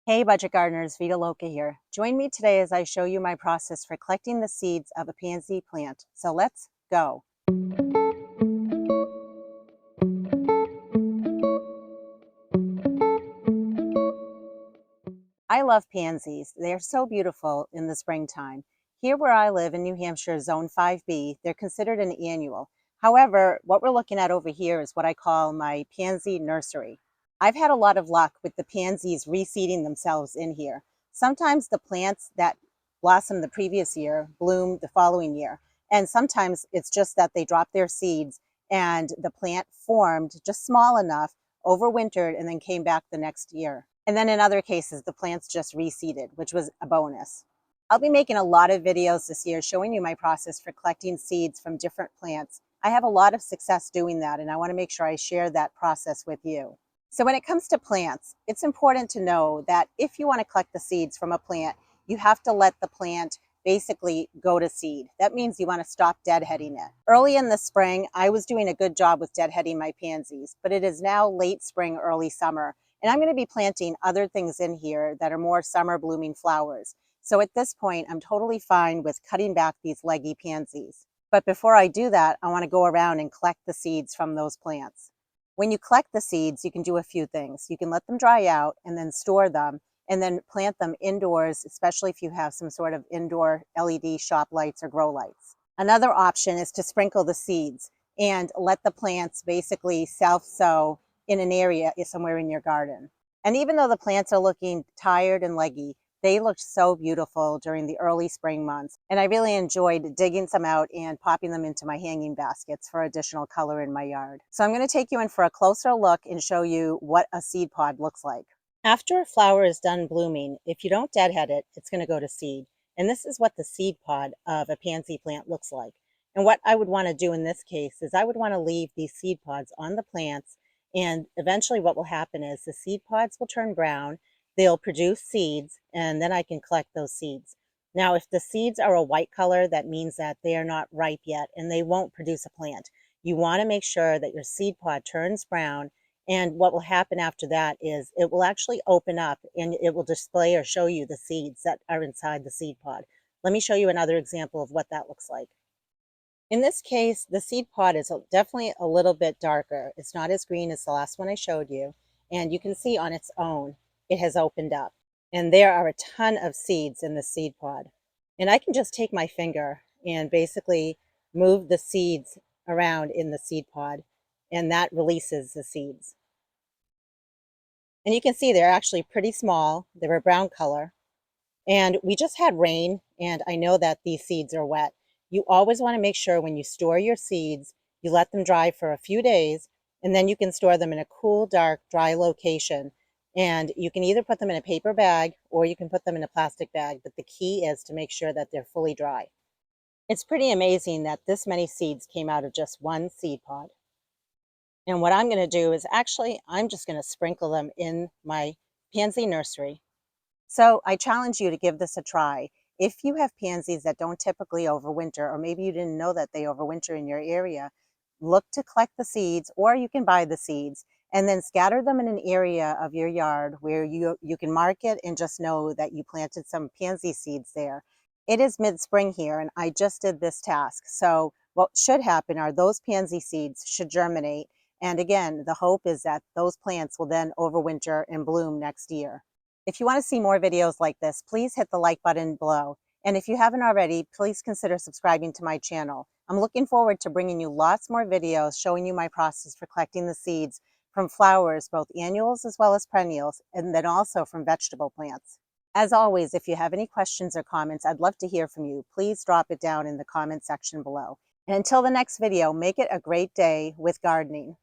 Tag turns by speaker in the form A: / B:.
A: Hey budget gardeners, Viola here. Join me today as I show you my process for collecting the seeds of a pansy plant. So let's go. I love pansies. They are so beautiful in the springtime. Here where I live in New Hampshire, Zone 5B, they're considered an annual. However, what we're looking at over here is what I call my pansy nursery. I've had a lot of luck with the pansies reseeding themselves in here. Sometimes the plants that blossomed the previous year bloom the following year. And sometimes it's just that they dropped their seeds and the plant formed just small enough, overwintered, and then came back the next year. And then in other cases, the plants just reseeded, which was a bonus. I'll be making a lot of videos this year showing you my process for collecting seeds from different plants. I have a lot of success doing that, and I want to make sure I share that process with you. So when it comes to plants, it's important to know that if you want to collect the seeds from a plant, you have to let the plant basically go to seed. That means you want to stop deadheading it. Early in the spring, I was doing a good job with deadheading my pansies, but it is now late spring, early summer, and I'm going to be planting other things in here that are more summer blooming flowers. So at this point, I'm totally fine with cutting back these leggy pansies. But before I do that, I want to go around and collect the seeds from those plants. When you collect the seeds, you can do a few things. You can let them dry out and then store them and then plant them indoors, especially if you have some sort of indoor LED shop lights or grow lights. Another option is to sprinkle the seeds and let the plants basically self-sow in an area somewhere in your garden. And even though the plants are looking tired and leggy, they looked so beautiful during the early spring months. And I really enjoyed digging some out and popping them into my hanging baskets for additional color in my yard. So I'm going to take you in for a closer look and show you what a seed pod looks like. After a flower is done blooming, if you don't deadhead it, it's going to go to seed. And this is what the seed pod of a pansy plant looks like. And what I would want to do in this case is I would want to leave these seed pods on the plants, and eventually what will happen is the seed pods will turn brown, they'll produce seeds, and then I can collect those seeds. Now, if the seeds are a white color, that means that they are not ripe yet and they won't produce a plant. You want to make sure that your seed pod turns brown, and what will happen after that is it will actually open up and it will display or show you the seeds that are inside the seed pod. Let me show you another example of what that looks like. In this case, the seed pod is definitely a little bit darker. It's not as green as the last one I showed you. And you can see on its own, it has opened up. And there are a ton of seeds in the seed pod. And I can just take my finger and basically move the seeds around in the seed pod, and that releases the seeds. And you can see they're actually pretty small. They're a brown color. And we just had rain, and I know that these seeds are wet. You always want to make sure when you store your seeds, you let them dry for a few days, and then you can store them in a cool, dark, dry location. And you can either put them in a paper bag or you can put them in a plastic bag, but the key is to make sure that they're fully dry. It's pretty amazing that this many seeds came out of just one seed pod. And what I'm going to do is actually, I'm just going to sprinkle them in my pansy nursery. So I challenge you to give this a try. If you have pansies that don't typically overwinter, or maybe you didn't know that they overwinter in your area, look to collect the seeds, or you can buy the seeds and then scatter them in an area of your yard where you can mark it and just know that you planted some pansy seeds there. It is mid-spring here and I just did this task. So what should happen are those pansy seeds should germinate. And again, the hope is that those plants will then overwinter and bloom next year. If you want to see more videos like this, please hit the like button below. And if you haven't already, please consider subscribing to my channel. I'm looking forward to bringing you lots more videos showing you my process for collecting the seeds from flowers, both annuals as well as perennials, and then also from vegetable plants. As always, if you have any questions or comments, I'd love to hear from you. Please drop it down in the comment section below. And until the next video, make it a great day with gardening.